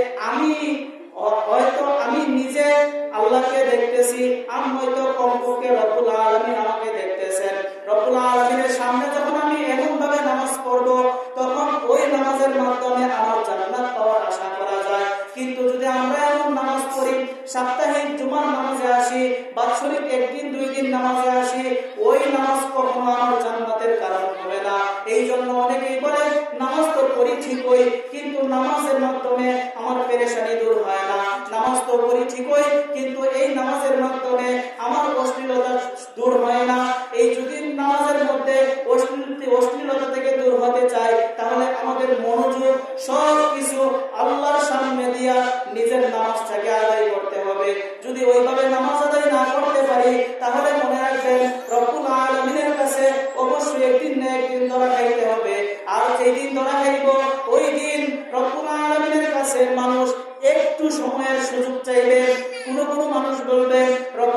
হয়তো আমি নিজে আল্লাহকে দেখতেছি, আমি হয়তো কমপক্ষে রব্বুল আলামিন আমাকে দেখতেছেন। রব্বুল আলামিনের সামনে যখন আমি এমন ভাবে নামাজ পড়বো, তখন ওই নামাজের মাধ্যমে আমার জান্নাত পাওয়ার আশা করা যায়। কিন্তু যদি আমরা এমন নামাজ পড়ি, সাপ্তাহিক জুমার নামাজে আসি, বাৎসরিক 1 দিন 2 দিন নামাজে আসি, ওই নামাজ কখনো আমার জান্নাতের কারণ হবে না। এই জন্য অনেকেই বলে নামাজ তো পড়ি ঠিকই, কিন্তু নামাজের মাধ্যমে আমার পেরেশানি দূর হয় না। নামাজ তো পড়ি ঠিকই, কিন্তু এই নামাজের মাধ্যমে আমার অশ্লীলতা দূর হয় না। এই যদি নামাজের মধ্যে অশ্লীলতা থেকে দূর হতে চাই, তাহলে আমাদের মনোযোগ সব কিছু আল্লাহর সামনে দিয়া নিজের নামাজটাকে আদায় করতে হবে। যদি ওইভাবে নামাজ আদায় না করতে পারি, তাহলে মনে রাখবেন রব্বুল আলামিনের কাছে অবশ্যই একদিন না একদিন ধরা খাইতে হবে। আর যেদিন ধরা খাইব, ওই দিন রব্বুল আলামিনের কাছে মানুষ একটু সময়ের সুযোগ চাইবে। কোনো মানুষ বলবে রব্বুল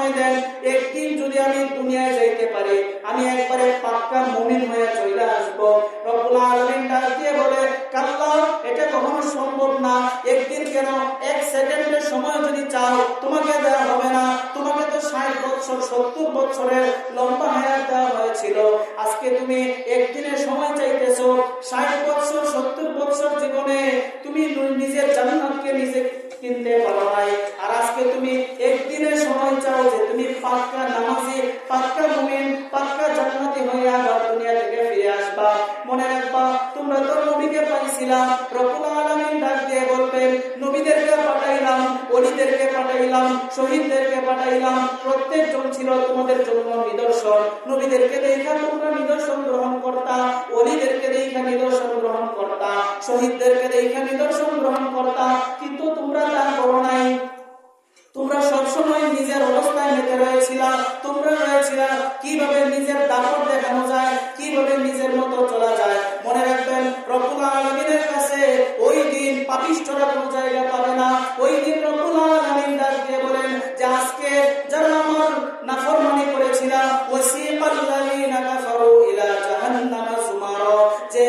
সময় দেন, একদিন যদি আমি দুনিয়ায় যাইতে পারি, আমি একবারে পাক্কা মুমিন হয়ে চলে আসবো। রব্বুল আলামিন ডাক দিয়ে বলে, কাল্লা, এটা কখনো সম্ভব না। একদিন কেন, 1 সেকেন্ডের সময় যদি চাও তোমাকে দেওয়া হবে না। তোমাকে তো 60 বছর 70 বছরের লম্বা হায়াত দেওয়া হয়েছিল, আজকে তুমি একদিনের সময় চাইতেছো। 60 বছর 70 বছর জীবনে তুমি নিজের জান্নাতকে নিজে কিনতে পারো নাই, আর আজকে তুমি একদিনের সময় চাও যে তুমি পাক্কা নামাজি, পাক্কা মুমিন, পাক্কা জান্নাতি হয়ে আবার দুনিয়া থেকে ফিরে আসবা। মনে রাখবা, তোমরা তো নবীকে পাইছিলাম। রব্বুল আলামিন ডাক দিয়ে বলবেন, নবীদেরকে পাঠাইলাম, ওলিদেরকে পাঠাইলাম, শহীদদেরকে পাঠাইলাম, প্রত্যেকজন ছিল তোমাদের জন্য নিদর্শন। নবীদেরকে দেখা তোমরা নিদর্শন গ্রহণ করতা, ওলিদেরকে দেখা নিদর্শন গ্রহণ করতা, শহীদদেরকে দেখা নিদর্শন গ্রহণ করতা, কিন্তু তোমরা তা করো নাই। তোমরা সবসময় নিজের অবস্থায় মেতে রয়েছিলা। তোমরা রয়েছিলা কিভাবে নিজের দাপট দেখানো যায়, কিভাবে নিজের মতো চলা যায়। মনে রাখবেন, রব্বুল আলামিনের কাছে ওই দিন পাপিষ্ঠরা কোনো জায়গা পাবে না। ওই দিন রব্বুল আলামিন ডাক দিয়ে বলেন যে আজকে যারা আমার নাফরমানি করেছিল, ওয়াসিকাল্লাযীনা কাফারু ইলা জাহান্নামা যুমারা, যে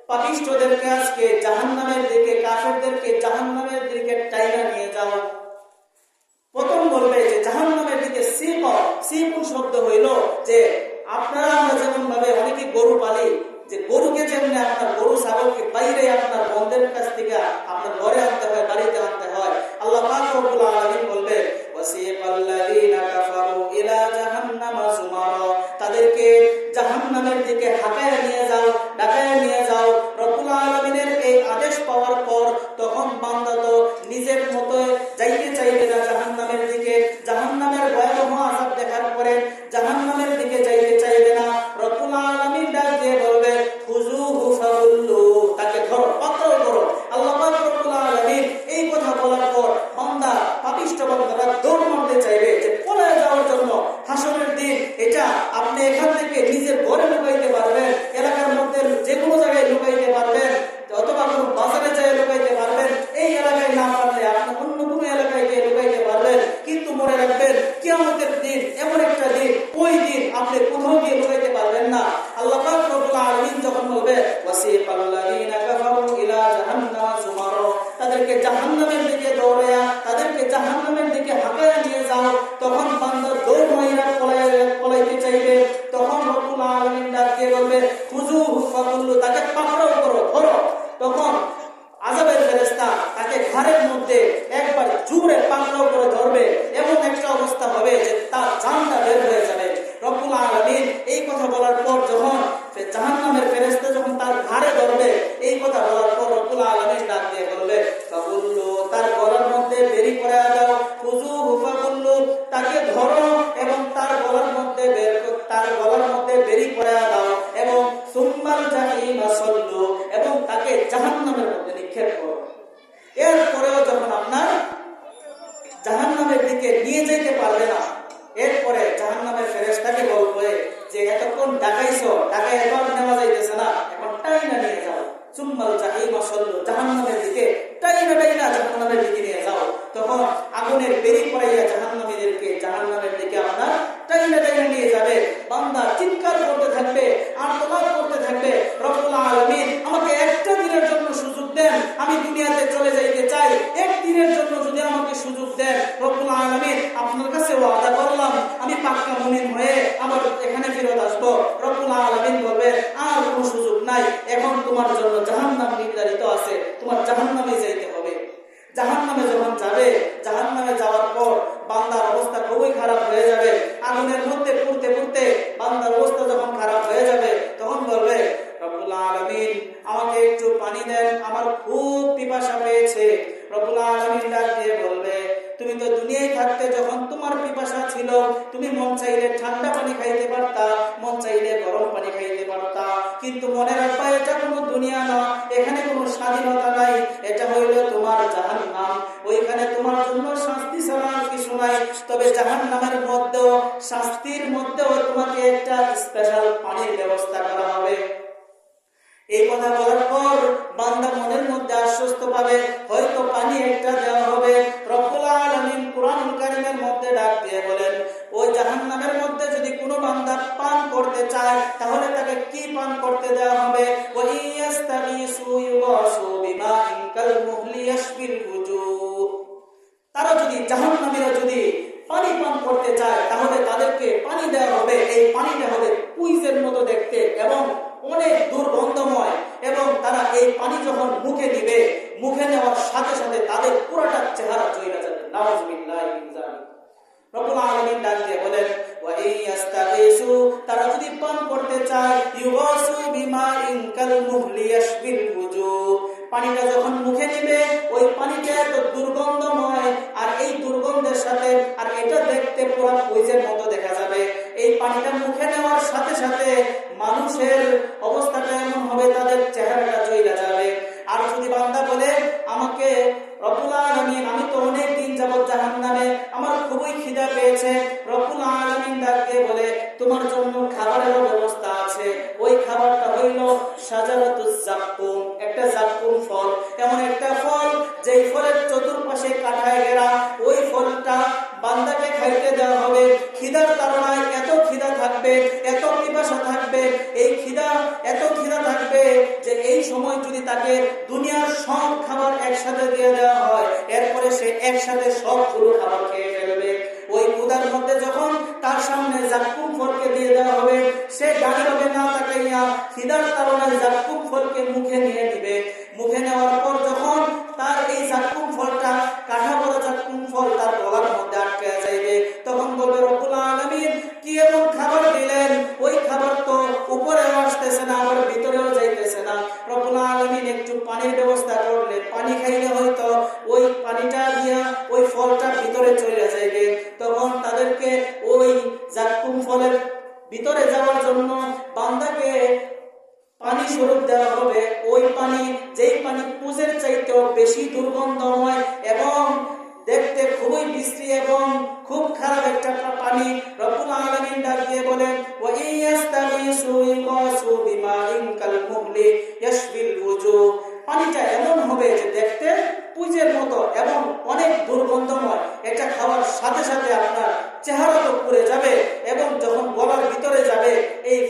পাপিষ্ঠদেরকে আজকে জাহান্নামের দিকে, কাফেরদেরকে জাহান্নামের দিকে টাইনা নিয়ে যাও। প্রথম বলবে যে জাহান্নামের দিকে সিকুন শব্দ হইল যে আপনারা, আমরা যেমন ভাবে অনেকে গরু পালি, যে গরুকে যেমনি আপনার গরু ছাগলকে বাইরে আপনার বন্ধের কাছ থেকে আপনার ঘরে আনতে হয়, বাড়িতে আনতে হয়, আল্লাহ পাক রব্বুল আলামিন বলবে ওয়াসিকাল্লাযীনা কাফারু ইলা জাহান্নামা যুমারা, তাদেরকে জাহান্নামের দিকে হাঁটায় নিয়ে যাও, ডাকায় নিয়ে যাও। রব্বুল আলামিনের এই আদেশ পাওয়ার পর তখন বান্দা তো নিজের মতো যাইতে চাইবে না জাহান্নামের দিকে। জাহান্নামের ভয়াবহ আযাব দেখার পরে জাহান্নামের দিকে যাইতে চাইবে না। রব্বুল আলামিন ডাক দিয়ে বলবে খুযুহু ফাগুল্লু, তাকে ধরো, পাকড়াও করো। আল্লাহ পাক রব্বুল আলামিন এই কথা বলার পর বান্দা, পাপিষ্ঠ বান্দারা দৌড় মারতে চাইবে যে পলায় যাওয়ার জন্য। হাসরের দিন এটা আপনি এখান থেকে নিজের ঘরে লুকাইতে পারবেন, এলাকার মধ্যে যে কোনো জায়গায় লুকাইতে পারবেন, অথবা কোনো বাজারে যেয়ে লুকাইতে পারবেন। এই এলাকায় না পারলে আপনি অন্য কোনো এলাকায় গিয়ে লুকাইতে পারবেন। কিন্তু মনে রাখবেন, কিয়ামতের দিন এমন একটা দিন, ওই দিন আপনি কোথাও গিয়ে লুকাইতে পারবেন না। আল্লাহ পাক রব্বুল আলামিন যখন বলবে ওয়াসিকাল্লাযীনা কাফারু ইলা জাহান্নামা যুমারা, তাদেরকে জাহান্নামের দিকে দৌড়ায়া, তাদেরকে জাহান্নামের দিকে হাঁটায়া নিয়ে যাও, তখন বান্দা দৌড় মাইরা পলাইতে চাইবে। তখন রব্বুল আলামিন ডাক দিয়ে বলবে খুযুহু ফাগুল্লু, তাকে পাকড়াও করো, ধরো। তখন আযাবের ফেরেশতা তাকে ঘাড়ের মধ্যে একবার জোরে পাকড়াও করে ধরবে, এমন একটা অবস্থা হবে যে তার জানটা বের হয়ে যাবে। রব্বুল আলামিন এই কথা বলার পর যখন জাহান্নামের ফেরেশতা যখন তার ঘাড়ে ধরবে, এই কথা বলার পর রব্বুল আলামিন ডাক দিয়ে বলবে ফাগুল্লু, তার গলার মধ্যে বেরি করে দাও। খুযুহু ফাগুল্লু, তাকে ধরো এবং তার গলার মধ্যে বেরি করে দাও, এবং সুম্মাল জাহিমা সাল্লু, এবং তাকে জাহান্নামের মধ্যে নিক্ষেপ করো। এরপরেও যখন আপনার জাহান্নামের দিকে নিয়ে যেতে পারবে না, এরপরে জাহান্নামের ফেরেশতাকে বলবে যে এতক্ষণ ডাকাইছো, ডাকাই এবার নেওয়া যাইতেছে না, এখন টাইনা নিয়ে যাও। সুম্মাল জাহিমা সাল্লু, জাহান্নামের দিকে টাইনা জাহান্নামের দিকে নিয়ে যাও। তখন আগুনের বেরি পড়াইয়া জাহান্নামীদেরকে জাহান্নামের দিকে আপনার টাইনা নিয়ে যাবে। বান্দা চিৎকার করতে থাকবে, আর্তনাদ করতে থাকবে, রব্বুল আলামিন আমাকে একটা দিনের জন্য সুযোগ দেন, আমি দুনিয়াতে চলে যাইতে চাই, একদিনের জন্য যদি আমাকে সুযোগ দেন, রব্বুল আলামিন আপনার কাছে ওয়াদা করলাম আমি পাক্কা মুমিন হয়ে আবার এখানে ফেরত আসবো। রব্বুল আলামিন বলবে আর কোনো সুযোগ নাই, এখন তোমার জন্য জাহান্নাম নির্ধারিত আছে, তোমার জাহান্নামে যাইতে হবে। জাহান্নামে যখন যাবে, জাহান্নামে যাওয়ার পর বান্দার অবস্থা খুবই খারাপ হয়ে যাবে। আগুনের মধ্যে পুড়তে পুড়তে বান্দার অবস্থা যখন খারাপ হয়ে যাবে, তখন বলবে রব্বুল আলামিন আমাকে একটু পানি দেন, আমার খুব পিপাসা পেয়েছে। রব্বুল আলামিন ডাক দিয়ে বলবে তুমি তো দুনিয়ায় থাকতে যখন তোমার পিপাসা ছিল, তুমি মন চাইলে ঠান্ডা পানি খাইতে পারতা, মন চাইলে গরম পানি খাইতে পারতা, কিন্তু মনে রাখবা এটা কোনো দুনিয়া না, এখানে কোনো স্বাধীনতা নাই, এটা হইল তোমার জাহান্নাম। ওইখানে তোমার জন্য শাস্তি ছাড়া আর কিছু নাই। তবে জাহান্নামের মধ্যেও, শাস্তির মধ্যেও তোমাকে একটা স্পেশাল পানির ব্যবস্থা করা হবে। এই কথা বলার পর বান্দা মনের মধ্যে আশ্বস্ত পাবে, হয়তো পানি একটা দেওয়া হবে। রব্বুল আলামিন কুরআনুল কারীমের মধ্যে ডাক দিয়ে বলেন জাহান্নামের মধ্যে যদি কোনো বান্দা পান করতে চায় তাহলে তাকে কি পান করতে দেওয়া হবে? ওয়া ইয়াস্তাগীসু ইউগাসু বিমাইন কাল মুহলি ইয়াশবিল ওয়ুজুহ। তারা যদি জাহান্নামীরা যদি পানি পান করতে চায় তাহলে তাদেরকে পানি দেওয়া হবে, এই পানিটা হবে কুইজের মতো দেখতে এবং অনেক দুর্গন্ধময়, এবং তারা এই পানি যখন মুখে দিবে, মুখে নেওয়ার সাথে সাথে তাদের পুরোটা চেহারা চলে যাবে। নাউযুবিল্লাহি মিন যালিক। রব্বুল আলামিন ডাক দিয়ে বলেন ওয়া ইয়াস্তাগীসু, তারা যদি পান করতে চায়, ইউগাসু বিমাইন কাল মুহলি ইয়াশবিল ওয়ুজুহ, পানিটা যখন মুখে নিবে ওই পানিটা এত দুর্গন্ধময়, আর এই দুর্গন্ধের সাথে আর এটা দেখতে পুরো কুইজের মতো দেখা যাবে। এই পানিটা মুখে নেওয়ার সাথে সাথে মানুষের অবস্থাটা এমন হবে, তাদের চেহারাটা চলে যাবে। আর যদি বান্দা বলে আমাকে রব্বুল আলামিন, আমি তো অনেক দিন যাবত জাহান্নামে, আমার খুবই খিদা পেয়েছে, রব্বুল আলামিন ডাক দিয়ে বলে তোমার জন্য খাবারের ব্যবস্থা আছে। ওই খাবারটা হইল শাজারাতুজ যাক্কুম, একটা যাক্কুম ফল, এমন একটা ফল যেই ফলের চতুর্পাশে কাঁটায় ঘেরা। ওই ফলটা বান্দাকে খাইতে দেওয়া হবে। খিদার তাড়নায় এত খিদা থাকবে, এত পিপাসা থাকবে, এই খিদা এত খিদা থাকবে যে এই সময় যদি তাকে দুনিয়ার সব খাবার একসাথে দিয়ে দেওয়া হয়, এরপরে সে একসাথে সবগুলো খাবার খেয়ে ফেলবে। ওই ক্ষুধার মধ্যে যখন তার সামনে যাক্কুম ফলকে দিয়ে দেওয়া হবে, সে দাঁড়িয়ে হবে না তাকাইয়া, খিদার তাড়নায় যাক্কুম ফলকে মুখে নিয়ে নিবে। মুখে নেওয়ার পর যখন তার এই যাক্কুম ফলটা, কাঁটা বড় যাক্কুম ফল তার গলার মধ্যে আটকে যাইবে, তখন বলবে রব্বুল আলামিন কি এমন খাবার দিলেন, ওই খাবার তো উপরেও আসতেছে না, আবার ভিতরেও যাইতেছে না। রব্বুল আলামিন একটু পানির ব্যবস্থা করলে, পানি খাইলে হয়তো ওই পানিটা দিয়া ওই ফলটা ভিতরে চলে যাইবে। তখন তাদেরকে ওই যাক্কুম ফলের ভিতরে যাওয়ার জন্য বান্দাকে পানি স্বরূপ দেওয়া হবে। ওই পানি, যেই পানি পুজের চাইতেও বেশি দুর্গন্ধময় এবং দেখতে খুবই বিশ্রী এবং খুব খারাপ একটা পানি। রব্বুল আলামিন ডাক দিয়ে বলেন ওয়া ইয়াস্তাগীসু ইউগাসু বিমাইন কাল মুহলি ইয়াশবিল ওয়ুজুহ, পানিটা এমন হবে যে দেখতে পুজের মতো এবং অনেক দুর্গন্ধময়। এটা খাওয়ার সাথে সাথে আপনার চেহারা তো পুড়ে যাবে, এবং যখন গলার ভিতরে যাবে এই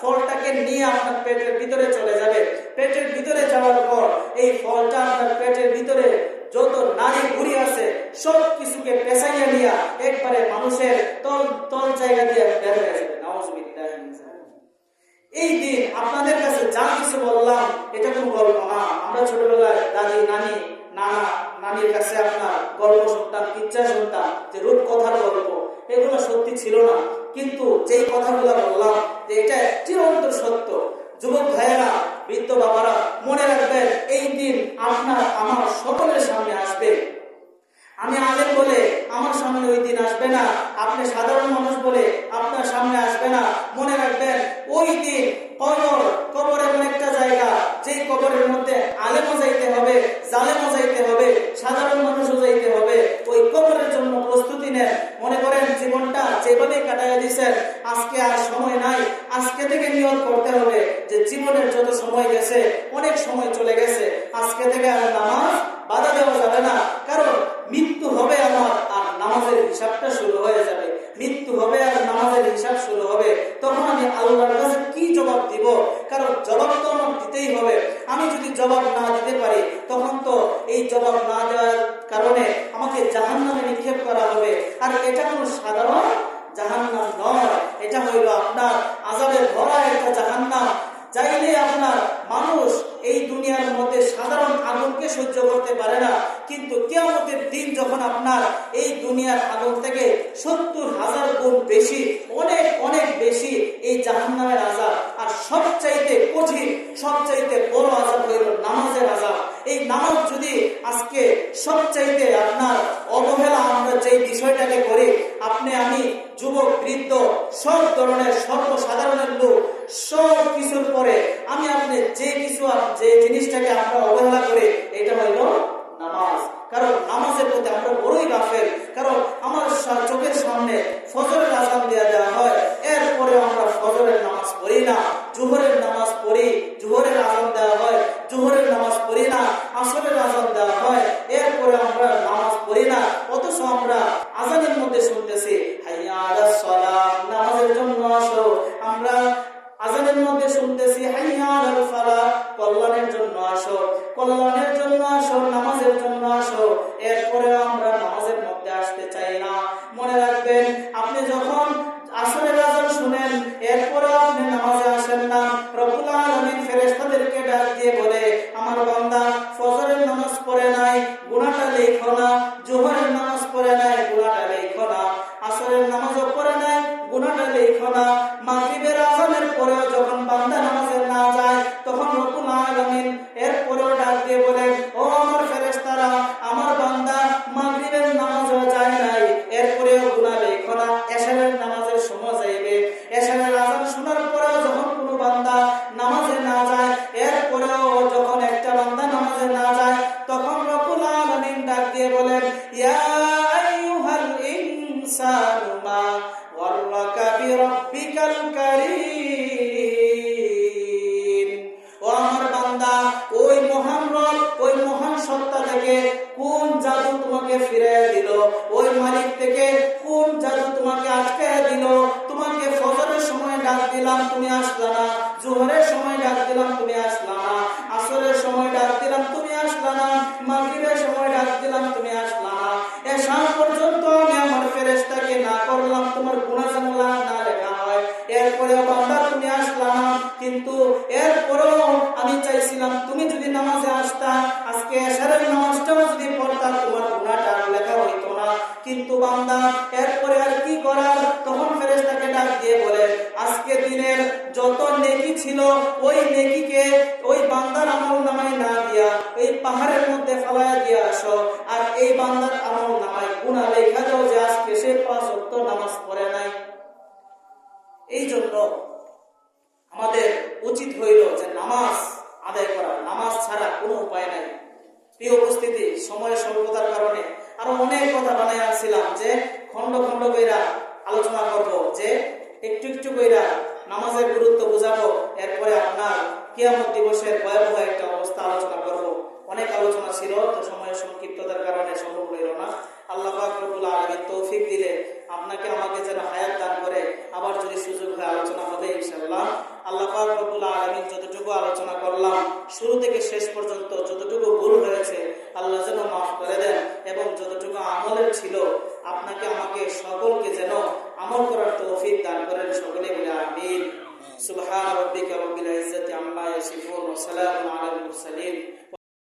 ফলটাকে নিয়ে আপনার পেটের ভিতরে চলে যাবে। পেটের ভিতরে যাওয়ার পর এই ফলটা আপনার পেটের ভিতরে যত নারী ঘুরি আছে সব কিছুকে পেছাইয়া নিয়ে একবারে মানুষের তল জায়গা দিয়ে বের হয়ে যাবে। নাউযুবিল্লাহি মিন যালিক। এই দিন আপনাদের কাছে যা কিছু বললাম এটা কোনো গল্প না। আমরা ছোটবেলায় দাদি, নানি, নানির কাছে আপনার গল্প শুনতাম, কিচ্ছা শুনতাম, যে রূপকথার গল্প, এগুলো সত্যি ছিল না। কিন্তু যেই কথাগুলো বললাম যে এটা চিরন্তন সত্য। যুবক ভাইয়েরা, বৃদ্ধ বাবারা, মনে রাখবেন এই দিন আপনার আমার সকলের সামনে আসবে। আমি আলেম বলে আমার সামনে ওই দিন আসবে না, আপনি সাধারণ মানুষ বলে আপনার সামনে আসবে না। মনে রাখবেন ওই দিন কবর এমন একটা জায়গা, যেই কবরের মধ্যে আলেমও যাইতে হবে, জালেমও যাইতে হবে, সাধারণ মানুষও যাইতে হবে। ওই কবরের জন্য প্রস্তুতি নেন। মনে করেন জীবনটা যেভাবে কাটাইয়া দিচ্ছেন, আজকে আর সময় নাই। আজকে থেকে নিয়ত করতে হবে যে জীবনের যত সময় গেছে, অনেক সময় চলে গেছে, আজকে থেকে আর নামাজ বাধা দেওয়া যাবে না। কারণ মৃত্যু হবে আমার, আর নামাজের হিসাবটা শুরু হয়ে যাবে। মৃত্যু হবে আর নামাজের হিসাব শুরু হবে। তখন আমি আল্লাহর কাছে কি জবাব দিব? কারণ জবাব তো আমার দিতেই হবে। আমি যদি জবাব না দিতে পারি, তখন তো এই জবাব না দেওয়ার কারণে আমাকে জাহান্নামে নিক্ষেপ করা হবে। আর এটা কোনো সাধারণ জাহান্নাম নয়, এটা হইল আপনার আযাবের ভরা একটা জাহান্নাম। চাইলে আপনার মানুষ এই দুনিয়ার মধ্যে সাধারণ আগুনকে সহ্য করতে পারে না, কিন্তু কিয়ামতের দিন যখন আপনার এই দুনিয়ার আগুন থেকে ৭০,০০০ গুণ বেশি, অনেক অনেক বেশি এই জাহান্নামের আযাব। আর সবচাইতে কঠিন, সবচাইতে বড় আযাব হইল নামাজের আযাব। এই নামাজ যদি আজকে সবচাইতে আপনার অবহেলা আমরা যেই বিষয়টাকে করি, আপনি আমি যুবক বৃদ্ধ সব ধরনের সর্বসাধারণের লোক, সব কিছুর পরে আমি আপনি যে জিনিসটাকে আমরা অবহেলা করি, এটা হইল নামাজ। কারণ নামাজের প্রতি আমরা বড়ই গাফেল। কারণ আমার চোখের সামনে ফজরের আযান দেওয়া হয়, এরপরে আমরা ফজরের নামাজ পড়ি না। জোহরের নামাজ পড়ি, জোহরের আযান দেওয়া হয়, জোহরের নামাজ পড়ি না। আসরের আযান দেওয়া হয়, এরপরে আমরা নামাজ পড়ি না। অথচ আমরা আযানের মধ্যে শুনতেছি হাইয়া চাই না। মনে রাখবেন, আপনি যখন আসরের আযান শুনেন এরপরে আপনি নামাজে আসেন না, রব্বুল আলামিন ফেরেশতাদেরকে ডাক দিয়ে বলে, আমার বান্দা ফজরের নামাজ পড়ে নাই, গুনাহটা লেখো না। জোহরের নামাজ পড়ে নাই, গুনাহটা লেখো না। আসরের নামাজও পড়ে নাই, গুনাহটা লেখো না। মাগরিবের আযানের পরেও যখন বান্দা নামাজে না যায়, তখন রব্বুল আলামিন এরপরেও ডাক দিয়ে বলে, ও আমার ফেরেশতারা, আমার বান্দা মাগরিবের নামাজও যায় নাই, এরপরেও গুনাহ লেখো না। এশারের নামাজের সময় যাইবে, এশারের আযান শোনার পরেও যখন কোনো বান্দা নামাজে না যায়, এরপরেও যখন একটা বান্দা নামাজে না যায়, তখন রব্বুল আলামিন ডাক দিয়ে বলেন, ইয়া আইয়ুহাল ইনসানু মা গররাকা বিরাব্বিকাল কারীম। ও আমার বান্দা, ওই মহান রব, ওই মহান সত্তা থেকে কোন জাদু তোমাকে ফিরিয়ে দিল? ওই মালিক থেকে কোন জাদু তোমাকে আটকে দিল? তোমাকে ফজরের সময় ডাক দিলাম, তুমি আসলা না। জোহরের সময় ডাক দিলাম, তুমি আসলা না। আসরের সময় ডাক দিলাম, তুমি আসলা না। মাগরিবের সময় ডাক দিলাম, তুমি আসলা না। এশা পর্যন্ত আমি আমার ফেরেশতাকে না করলাম তোমার গুনাহ যেন না লেখা হয়। এরপরেও বান্দা তুমি আসলা না, কিন্তু এরপরেও আমি চাইছিলাম তুমি যদি নামাজে আসতা, আজকে এশারের নামাজটাও যদি পড়তা, তোমার গুনাহটা লেখা হইতো না। কিন্তু বান্দা এরপরে আর কি করার? তখন ফেরেশতাকে ডাক দিয়ে বলে, আজকে দিনের যত নেকি ছিল ওই নেকিকে ওই বান্দার আমলনামায় না দিয়া এই পাহাড়ের মধ্যে ফেলায়া দিয়ে আসো, আর এই বান্দার আমলনামায় গুনাহ লেখা দাও যে আজকে সে 5 ওয়াক্ত নামাজ পড়ে নাই। এই জন্য আমাদের উচিত হইল যে নামাজ আদায় করা, নামাজ ছাড়া কোনো উপায় নাই। প্রিয় উপস্থিতি, সময়ের স্বল্পতার কারণে আরো অনেক কথা বানায় আসছিলাম যে খন্ড খন্ড কইরা আলোচনা করব, যে একটু একটু কইরা নামাজের গুরুত্ব বুঝাবো, এরপরে আপনার কিয়ামত দিবসের ভয়াবহ একটা অবস্থা আলোচনা করব। অনেক আলোচনা ছিল, তো সময়ের সংক্ষিপ্ততার কারণে সম্ভব হইল না। আল্লাহ পাক রব্বুল আলামিন তৌফিক দিলে আপনাকে আমাকে যেন হায়াত দান করে, আবার যদি সুযোগ হয় আলোচনা হবে ইনশাআল্লাহ। আল্লাহ পাক রব্বুল আলামিন যতটুকু আলোচনা করলাম শুরু থেকে শেষ পর্যন্ত যতটুকু ভুল হয়েছে আল্লাহ যেন মাফ করে দেন, এবং যতটুকু আমলের ছিল আপনাকে আমাকে সকলকে যেন আমল করার তৌফিক দান করেন। সকলে বলে আমিন। সুবহান রাব্বিকা রাব্বিল ইজ্জাতি আম্মা ইয়াসিফুন ওয়া সালামুন আলাল মুরসালিন।